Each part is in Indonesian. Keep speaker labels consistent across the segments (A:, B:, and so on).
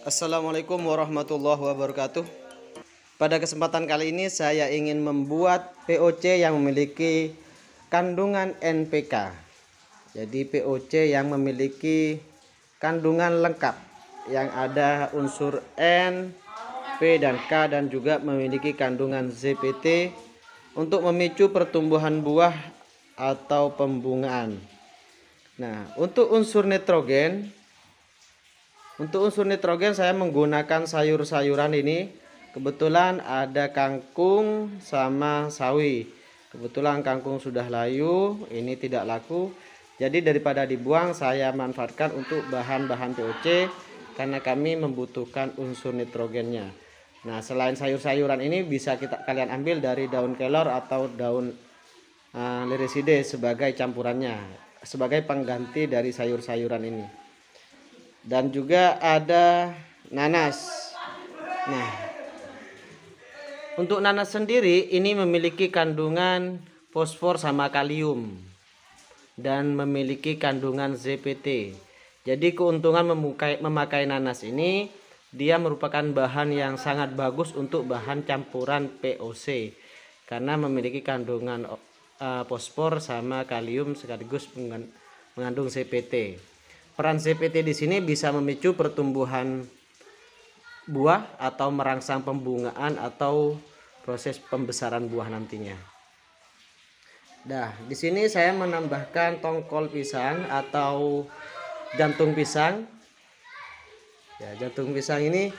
A: Assalamualaikum warahmatullahi wabarakatuh. Pada kesempatan kali ini saya ingin membuat POC yang memiliki kandungan NPK. Jadi POC yang memiliki kandungan lengkap yang ada unsur N, P dan K dan juga memiliki kandungan ZPT untuk memicu pertumbuhan buah atau pembungaan. Nah, untuk unsur nitrogen saya menggunakan sayur-sayuran ini. Kebetulan ada kangkung sama sawi. Kebetulan kangkung sudah layu, ini tidak laku. Jadi daripada dibuang, saya manfaatkan untuk bahan-bahan POC karena kami membutuhkan unsur nitrogennya. Nah, selain sayur-sayuran ini bisa kalian ambil dari daun kelor atau daun liriside sebagai campurannya, sebagai pengganti dari sayur-sayuran ini. Dan juga ada nanas. Nah, untuk nanas sendiri ini memiliki kandungan fosfor sama kalium dan memiliki kandungan ZPT. Jadi keuntungan memakai nanas ini, dia merupakan bahan yang sangat bagus untuk bahan campuran POC karena memiliki kandungan fosfor sama kalium sekaligus mengandung ZPT. Peran ZPT di sini bisa memicu pertumbuhan buah atau merangsang pembungaan atau proses pembesaran buah nantinya. Nah, di sini saya menambahkan tongkol pisang atau jantung pisang. Ya, jantung pisang ini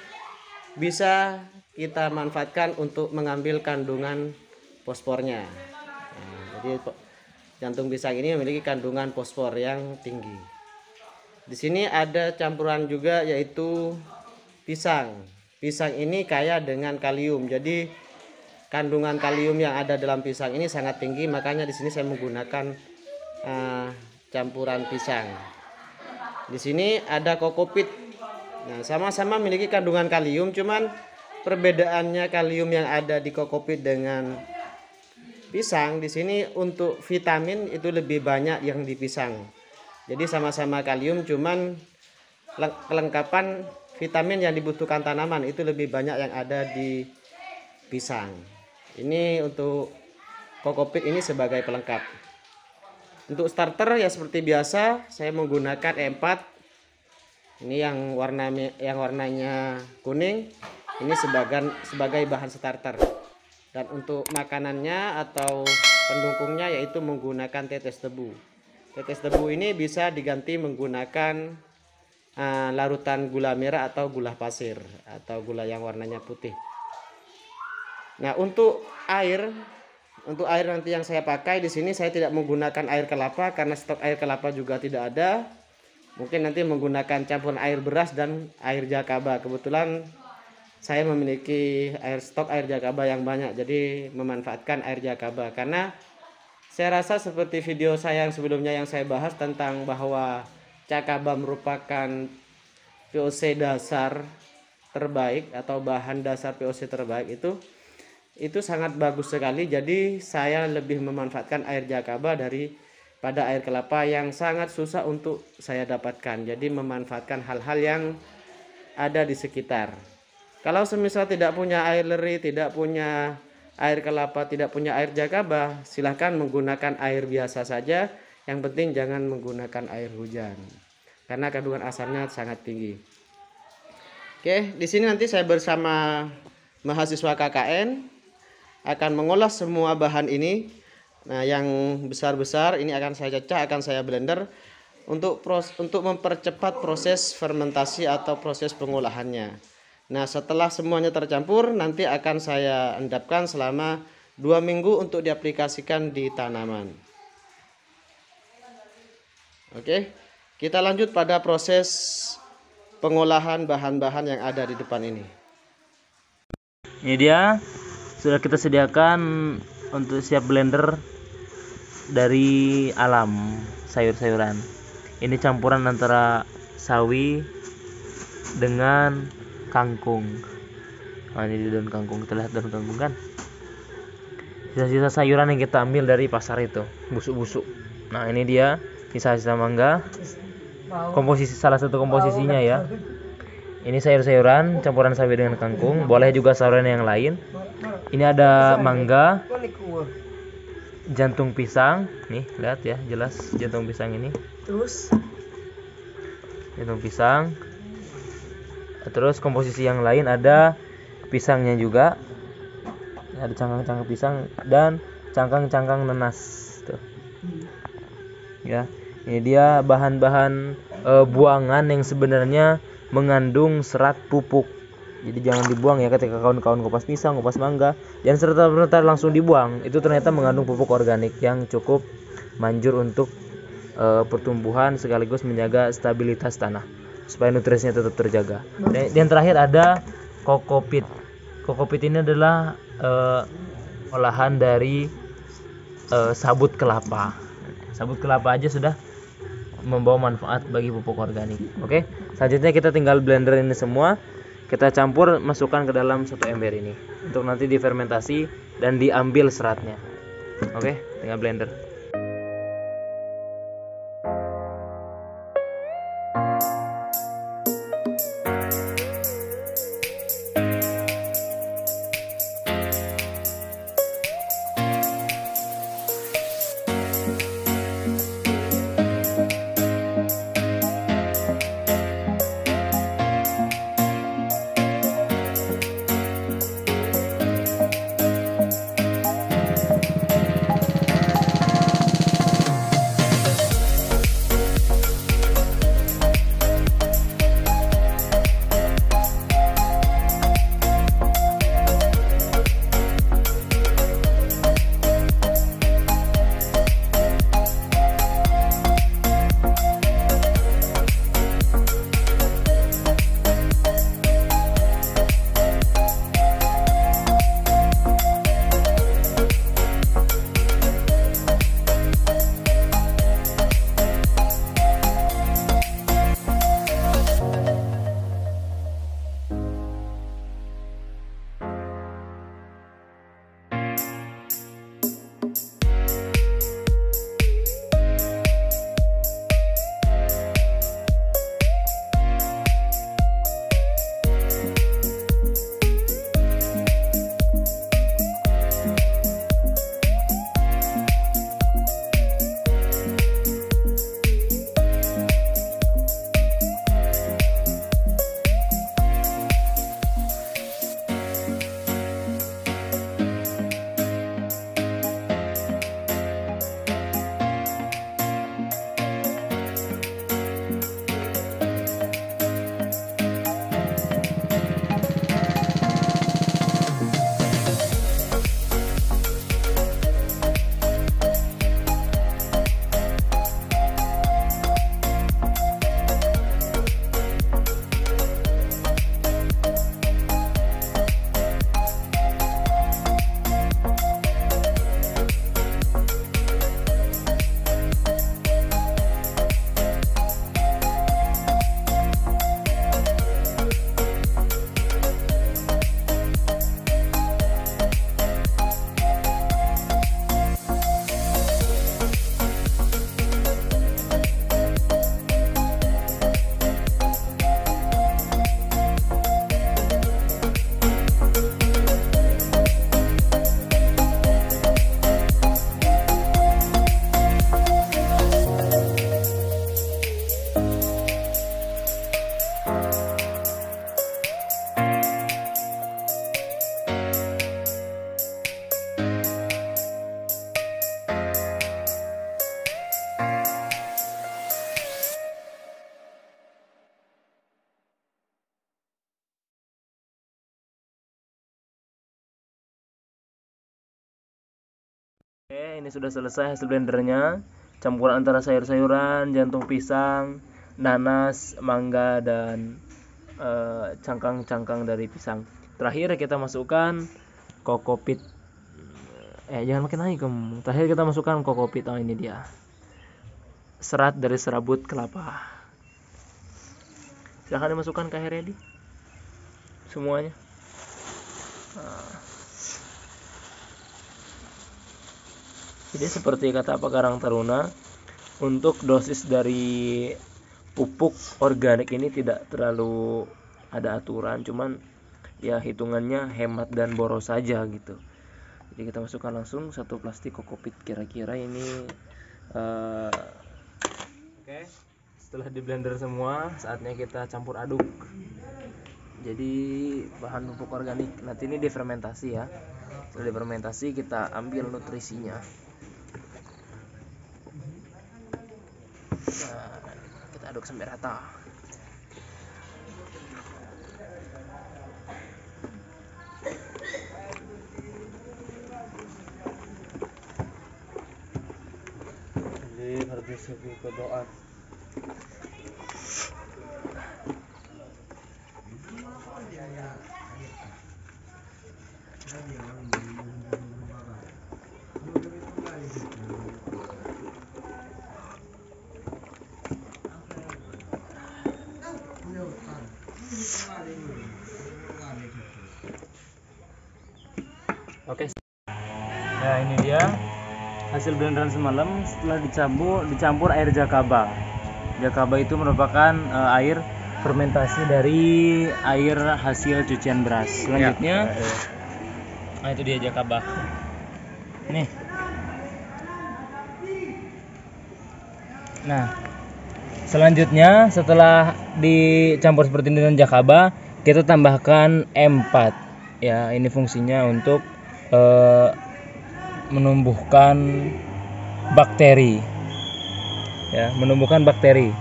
A: bisa kita manfaatkan untuk mengambil kandungan fosfornya. Nah, jadi jantung pisang ini memiliki kandungan fosfor yang tinggi. Di sini ada campuran juga yaitu pisang. Pisang ini kaya dengan kalium. Jadi kandungan kalium yang ada dalam pisang ini sangat tinggi, makanya di sini saya menggunakan campuran pisang. Di sini ada kokopit. Nah, sama-sama memiliki kandungan kalium, cuman perbedaannya kalium yang ada di kokopit dengan pisang di sini untuk vitamin itu lebih banyak yang di pisang. Jadi sama-sama kalium, cuman kelengkapan vitamin yang dibutuhkan tanaman itu lebih banyak yang ada di pisang. Ini untuk kokopit ini sebagai pelengkap. Untuk starter ya seperti biasa saya menggunakan E4. Ini yang warnanya kuning. Ini sebagai bahan starter. Dan untuk makanannya atau pendukungnya yaitu menggunakan tetes tebu. Tetes tebu ini bisa diganti menggunakan larutan gula merah atau gula pasir atau gula yang warnanya putih. Nah, untuk air nanti yang saya pakai di sini saya tidak menggunakan air kelapa karena stok air kelapa juga tidak ada. Mungkin nanti menggunakan campuran air beras dan air jakaba. Kebetulan saya memiliki stok air jakaba yang banyak, jadi memanfaatkan air jakaba karena saya rasa seperti video saya yang sebelumnya yang saya bahas tentang bahwa jakaba merupakan POC dasar terbaik atau bahan dasar POC terbaik itu sangat bagus sekali. Jadi saya lebih memanfaatkan air jakaba daripada air kelapa yang sangat susah untuk saya dapatkan. Jadi memanfaatkan hal-hal yang ada di sekitar. Kalau semisal tidak punya air leri, tidak punya air kelapa, tidak punya air jakaba, silahkan menggunakan air biasa saja. Yang penting jangan menggunakan air hujan karena kandungan asamnya sangat tinggi. Oke, di sini nanti saya bersama mahasiswa KKN akan mengolah semua bahan ini. Nah, yang besar-besar ini akan saya cecah, akan saya blender untuk mempercepat proses fermentasi atau proses pengolahannya. Nah, setelah semuanya tercampur nanti akan saya endapkan selama 2 minggu untuk diaplikasikan di tanaman. Oke, kita lanjut pada proses pengolahan bahan-bahan yang ada di depan ini.
B: Ini dia sudah kita sediakan untuk siap blender dari alam sayur-sayuran. Ini campuran antara sawi dengan kangkung. Nah, ini daun kangkung, kita lihat daun kangkung kan. Sisa-sisa sayuran yang kita ambil dari pasar itu, busuk-busuk. Nah, ini dia sisa-sisa mangga. Komposisi salah satu komposisinya ya. Ini sayur-sayuran campuran sawi dengan kangkung, boleh juga sayuran yang lain. Ini ada mangga, jantung pisang, nih lihat ya, jelas jantung pisang ini.
C: Terus
B: Jantung pisang. Terus komposisi yang lain ada pisangnya juga. Ada cangkang-cangkang pisang dan cangkang-cangkang nanas tuh. Ya, ini dia bahan-bahan buangan yang sebenarnya mengandung serat pupuk. Jadi jangan dibuang ya ketika kawan-kawan kupas pisang, kupas mangga, dan serta-merta langsung dibuang. Itu ternyata mengandung pupuk organik yang cukup manjur untuk pertumbuhan sekaligus menjaga stabilitas tanah supaya nutrisinya tetap terjaga. Dan yang terakhir ada kokopit. Kokopit ini adalah olahan dari sabut kelapa. Sabut kelapa aja sudah membawa manfaat bagi pupuk organik. Oke, selanjutnya kita tinggal blender ini semua, kita campur, masukkan ke dalam satu ember ini untuk nanti difermentasi dan diambil seratnya. Oke, tinggal blender. Oke, ini sudah selesai hasil blendernya. Campuran antara sayur-sayuran, jantung pisang, nanas, mangga, dan cangkang-cangkang dari pisang. Terakhir kita masukkan kokopit. Jangan makin naik kamu. Terakhir kita masukkan kokopit. Oh, ini dia. Serat dari serabut kelapa. Silahkan dimasukkan ke airnya, semuanya. Jadi seperti kata Pak Karang Taruna, untuk dosis dari pupuk organik ini tidak terlalu ada aturan, cuman ya hitungannya hemat dan boros saja gitu. Jadi kita masukkan langsung satu plastik kokopit, kira-kira ini oke. Setelah di blender semua, saatnya kita campur aduk. Jadi bahan pupuk organik nanti ini difermentasi ya. Setelah difermentasi kita ambil nutrisinya. Nah, kita aduk sampai rata. Jadi harus lebih ke doa. Oke. Nah, ini dia hasil blenderan semalam setelah dicampur air jakaba. Jakaba itu merupakan air fermentasi dari air hasil cucian beras. Selanjutnya, nah itu dia jakaba. Nih. Nah, selanjutnya setelah dicampur seperti ini dengan jakaba, kita tambahkan M4. Ya, ini fungsinya untuk menumbuhkan bakteri. Ya, menumbuhkan bakteri.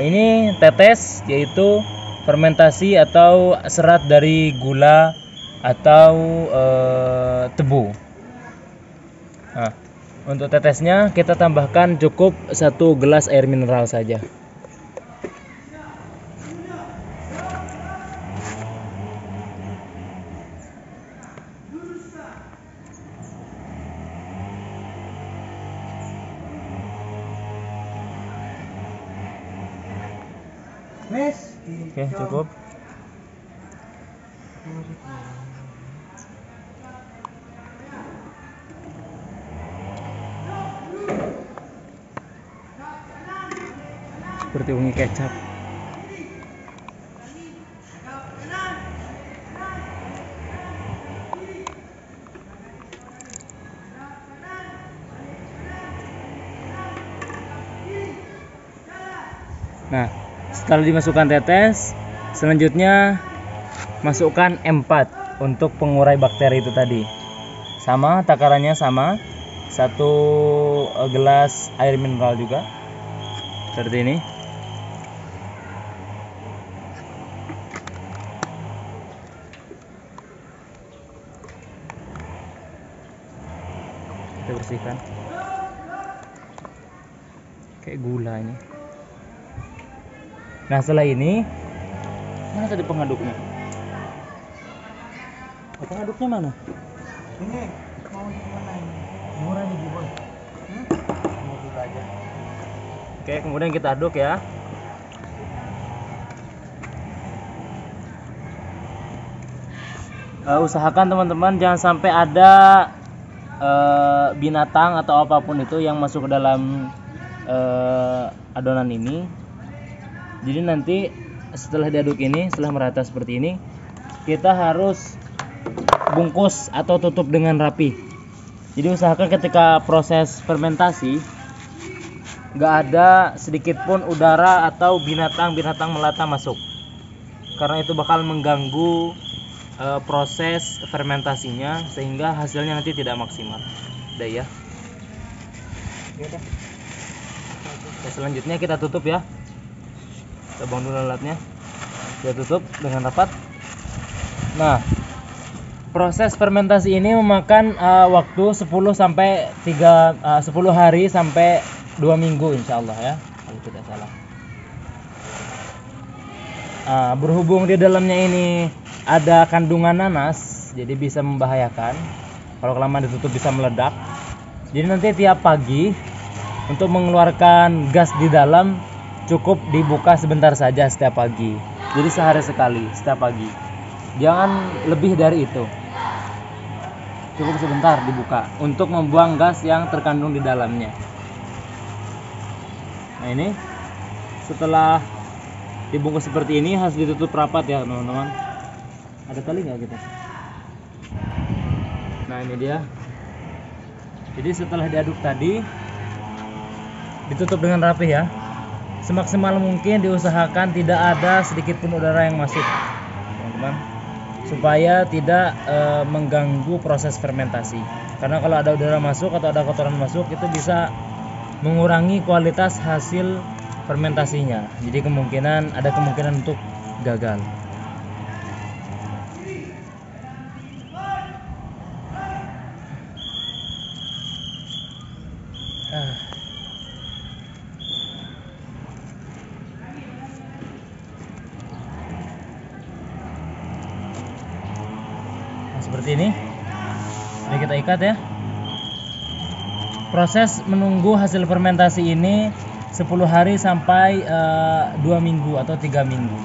B: Ini tetes, yaitu fermentasi atau serat dari gula atau tebu. Nah, untuk tetesnya kita tambahkan cukup 1 gelas air mineral saja. Oke, cukup. Seperti ungi kecap. Nah, setelah dimasukkan tetes, selanjutnya masukkan M4 untuk pengurai bakteri itu tadi. Sama, takarannya sama, 1 gelas air mineral juga, seperti ini. Kita bersihkan. Kayak gula ini. Nah, setelah ini, mana tadi pengaduknya? Pengaduknya mana?
C: Ini mau gimana ini?
B: Murah nih, Bos.
C: Mau dulu aja.
B: Oke, kemudian kita aduk ya. Usahakan teman-teman jangan sampai ada binatang atau apapun itu yang masuk ke dalam adonan ini. Jadi nanti setelah diaduk ini, setelah merata seperti ini, kita harus bungkus atau tutup dengan rapi. Jadi usahakan ketika proses fermentasi nggak ada sedikit pun udara atau binatang-binatang melata masuk, karena itu bakal mengganggu proses fermentasinya sehingga hasilnya nanti tidak maksimal. Udah ya. Oke, selanjutnya kita tutup ya. Kita buang dulu alatnya. Kita tutup dengan rapat. Nah, proses fermentasi ini memakan waktu 10 hari sampai 2 minggu insyaallah ya, kalau tidak salah. Berhubung di dalamnya ini ada kandungan nanas, jadi bisa membahayakan. Kalau kelamaan ditutup bisa meledak. Jadi nanti tiap pagi untuk mengeluarkan gas di dalam cukup dibuka sebentar saja setiap pagi. Jadi sehari sekali setiap pagi. Jangan lebih dari itu. Cukup sebentar dibuka untuk membuang gas yang terkandung di dalamnya. Nah, ini setelah dibungkus seperti ini harus ditutup rapat ya teman-teman. Ada tali nggak kita? Nah ini dia. Jadi setelah diaduk tadi ditutup dengan rapi ya. Semaksimal mungkin diusahakan tidak ada sedikit pun udara yang masuk, teman-teman, supaya tidak mengganggu proses fermentasi. Karena kalau ada udara masuk atau ada kotoran masuk itu bisa mengurangi kualitas hasil fermentasinya. Jadi ada kemungkinan untuk gagal. Seperti ini. Jadi kita ikat ya. Proses menunggu hasil fermentasi ini 10 hari sampai 2 minggu atau 3 minggu,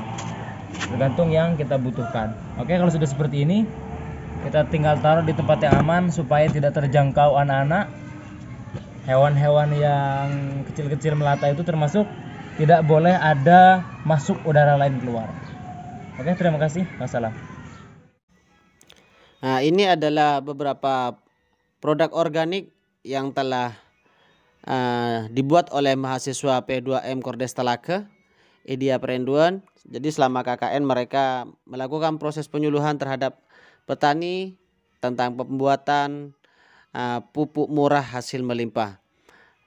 B: tergantung yang kita butuhkan. Oke, kalau sudah seperti ini kita tinggal taruh di tempat yang aman supaya tidak terjangkau anak-anak. Hewan-hewan yang kecil-kecil melata itu termasuk tidak boleh ada masuk udara lain keluar. Oke, terima kasih. Wassalam.
A: Nah, ini adalah beberapa produk organik yang telah dibuat oleh mahasiswa P2M Kordes Talake, Idea Perenduan. Jadi selama KKN mereka melakukan proses penyuluhan terhadap petani tentang pembuatan pupuk murah hasil melimpah.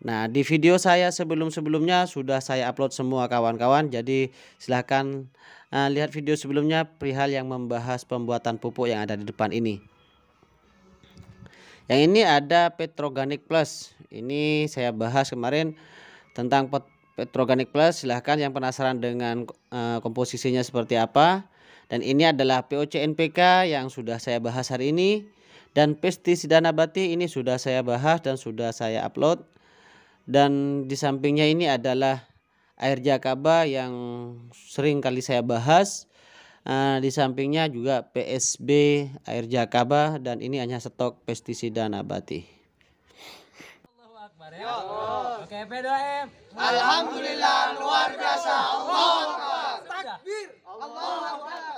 A: Nah, di video saya sebelum-sebelumnya sudah saya upload semua kawan-kawan. Jadi silahkan lihat video sebelumnya perihal yang membahas pembuatan pupuk yang ada di depan ini. Yang ini ada Petroganic Plus. Ini saya bahas kemarin tentang Petroganic Plus. Silahkan yang penasaran dengan komposisinya seperti apa. Dan ini adalah POC NPK yang sudah saya bahas hari ini. Dan pestisida nabati ini sudah saya bahas dan sudah saya upload. Dan di sampingnya ini adalah air jakaba yang sering kali saya bahas. Di sampingnya juga PSB air jakaba, dan ini hanya stok pestisida nabati.
B: Allahu Akbar ya. Oke, P2M.
C: Alhamdulillah luar biasa. Allahu Akbar. Takbir. Allahu Akbar.